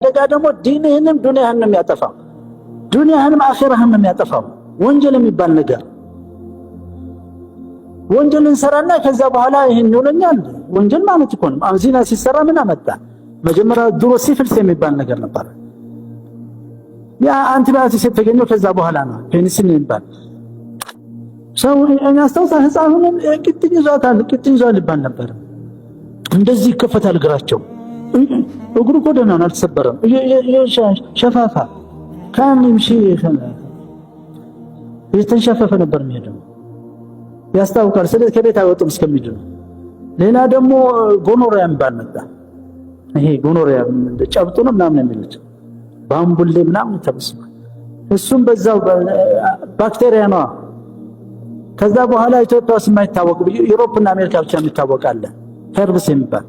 አደጋ ደግሞ ዲንህንም ዱንያህንም የሚያጠፋው ዱንያህንም አኺራህንም የሚያጠፋው ወንጀል የሚባል ነገር ወንጀል እንሰራና ከዛ በኋላ ይሄን ይውለኛል። ወንጀል ማለት እኮ ነው። ዚና ሲሰራ ምን አመጣ? መጀመሪያ ድሮ ሲፊልስ የሚባል ነገር ነበር። ያ አንቲባዮቲክስ የተገኘው ከዛ በኋላ ነው። ፔኒሲሊን የሚባል ሰው እኛ አስተውሳ ህፃኑን ቅጥኝ ይዟል ይባል ነበር። እንደዚህ ይከፈታል እግራቸው። እግሩ እኮ ደህና ነው፣ አልተሰበረም። ሸፋፋ ካን ይምሺ የተንሸፈፈ ነበር የሚሄደው ያስታውቃል። ስለዚህ ከቤት አይወጡም እስከሚድኑ። ሌላ ደግሞ ጎኖሪያ የሚባል መጣ። ይሄ ጎኖሪያ ጨብጡ ነው ምናምን የሚሉት ባምቡሌ ምናምን ተብስማ እሱም በዛው ባክቴሪያ ነው። ከዛ በኋላ ኢትዮጵያ ውስጥ የማይታወቅ ዩሮፕና አሜሪካ ብቻ የሚታወቅ አለ ሄርብስ የሚባል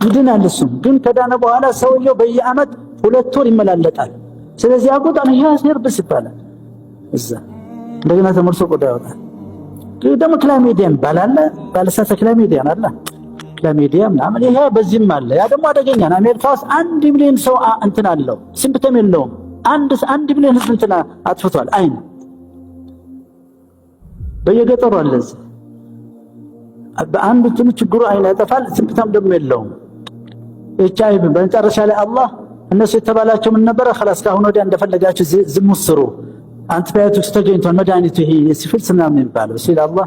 ይድናል። እሱም ግን ከዳነ በኋላ ሰውየው በየአመት 2 ወር ይመላለጣል። ስለዚህ አቆጣን ይሄ ሄርብስ ይባላል። እዛ እንደገና ተመርሶ ቆዳ ያወጣል። ደግሞ ክላሚዲያ ይባላል። ባለሳተ ክላሚዲያ አለ ክላሚዲያ ምናምን ይሄ በዚህም አለ። ያ ደግሞ አደገኛ ነው። አሜሪካ ውስጥ 1 ሚሊዮን ሰው እንትን አለው፣ ሲምፕተም የለውም። 1 ሚሊዮን ህዝብ እንትን አጥፍቷል። አይን በየገጠሩ አለ። በአንድ እንትን ችግሩ አይን ያጠፋል፣ ሲምፕተም ደግሞ የለውም። ኤችአይቪ በመጨረሻ ላይ አላህ እነሱ የተባላቸው ምን ነበረ? خلاص ካሁን ወዲያ እንደፈለጋችሁ ዝሙት ስሩ፣ አንቲባዮቲክስ ተገኝቷል፣ መድኃኒቱ ይሄ ሲፊልስ ምናምን የሚባለው ሲል አላህ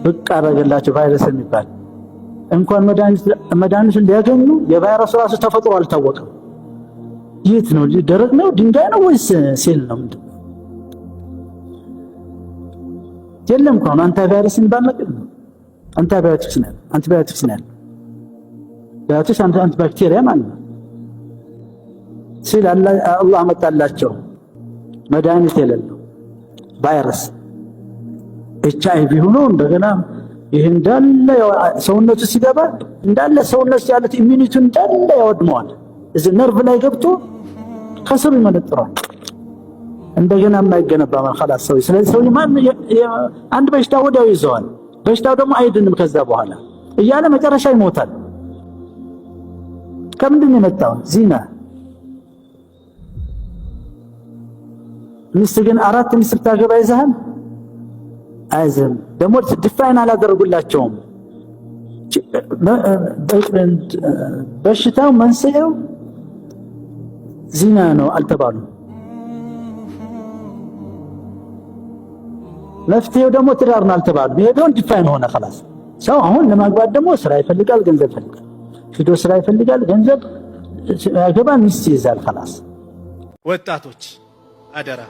ብቅ አደረገላቸው። ቫይረስ የሚባል እንኳን መድኃኒቱን ሊያገኙ የቫይረሱ ራሱ ተፈጥሮ አልታወቀም። የት ነው? ደረቅ ነው? ድንጋይ ነው ወይስ ሴል ነው? ምንድን ነው? የለም እኮ አንቲቫይረስ የሚባል ነገር ነው። አንቲባዮቲክስ ነው። አንቲባዮቲክስ አንቲባክቴሪያ ማለት ነው ሲል አላህ መጣላቸው። መድኃኒት የሌለው ቫይረስ ኤችአይቪ ሆኖ እንደገና ይሄ እንዳለ ሰውነቱ ሲገባ እንዳለ ሰውነቱ ያሉት ኢሚኒቲ እንዳለ ያወድመዋል። እዚህ ነርቭ ላይ ገብቶ ከስሩ ይመነጥራል። እንደገና የማይገነባ ማለት خلاص ሰው። ስለዚህ ሰው አንድ በሽታ ወዲያው ይዘዋል። በሽታው ደግሞ አይድንም ከዛ በኋላ እያለ መጨረሻ ይሞታል። ከምንድን የመጣው? ዚና። ሚስት ግን 4 ሚስት ታገባ ይዘሃል አይዘም። ደግሞ ዲፋይን አላደረጉላቸውም። በሽታው መንስኤው ዚና ነው አልተባሉም። መፍትሄው ደግሞ ትዳር ነው አልተባሉም። ይሄውን ዲፋይን ሆነ خلاص። ሰው አሁን ለማግባት ደግሞ ስራ ይፈልጋል፣ ገንዘብ ይፈልጋል። ሂዶ ስራ ይፈልጋል፣ ገንዘብ ያገባ፣ ሚስት ይዛል خلاص። ወጣቶች አደራ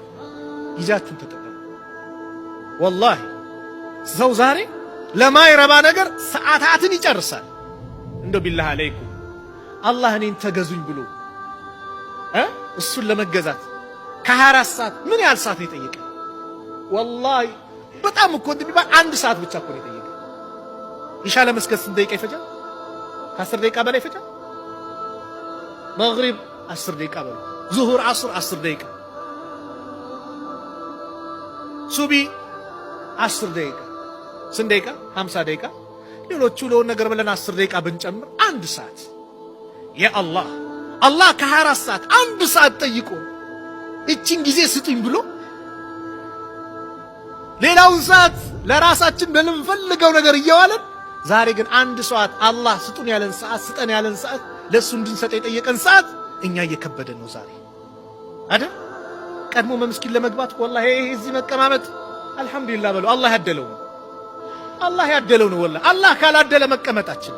ጊዜያችሁን ተጠቀሙ። ወላሂ ሰው ዛሬ ለማይረባ ነገር ሰዓታትን ይጨርሳል። እንደው ቢላህ አለይኩም አላህ እኔን ተገዙኝ ብሎ እሱን ለመገዛት ከ24 ሰዓት ምን ያህል ሰዓት ነው የጠየቀ? ወላሂ በጣም እኮ እንደሚባል 1 ሰዓት ብቻ እኮ ነው የጠየቀ። ኢሻ ለመስገድ ስንት ደቂቃ ይፈጃል? ከ10 ደቂቃ በላይ ይፈጃል። መግሪብ 10 ደቂቃ በላይ፣ ዙሁር፣ ዐስር 10 ደቂቃ፣ ሱቢ 10 ደቂቃ። ስንት ደቂቃ? 50 ደቂቃ። ሌሎቹ ለውን ነገር ብለን 10 ደቂቃ ብንጨምር 1 ሰዓት። የአላህ አላህ ከ24 ሰዓት 1 ሰዓት ጠይቆ እቺን ጊዜ ስጡኝ ብሎ ሌላውን ሰዓት ለራሳችን በምንፈልገው ነገር እየዋለን ዛሬ ግን 1 ሰዓት አላህ ስጡን ያለን ሰዓት ስጠን ያለን ሰዓት ለሱ እንድንሰጥ የጠየቀን ሰዓት እኛ እየከበደን ነው ዛሬ አይደል? ቀድሞ መስጊድ ለመግባት ወላሂ እዚህ መቀማመጥ አልহামዱሊላህ በለው። አላህ ያደለው ነው ወላሂ። አላህ ካላደለ መቀመጣችን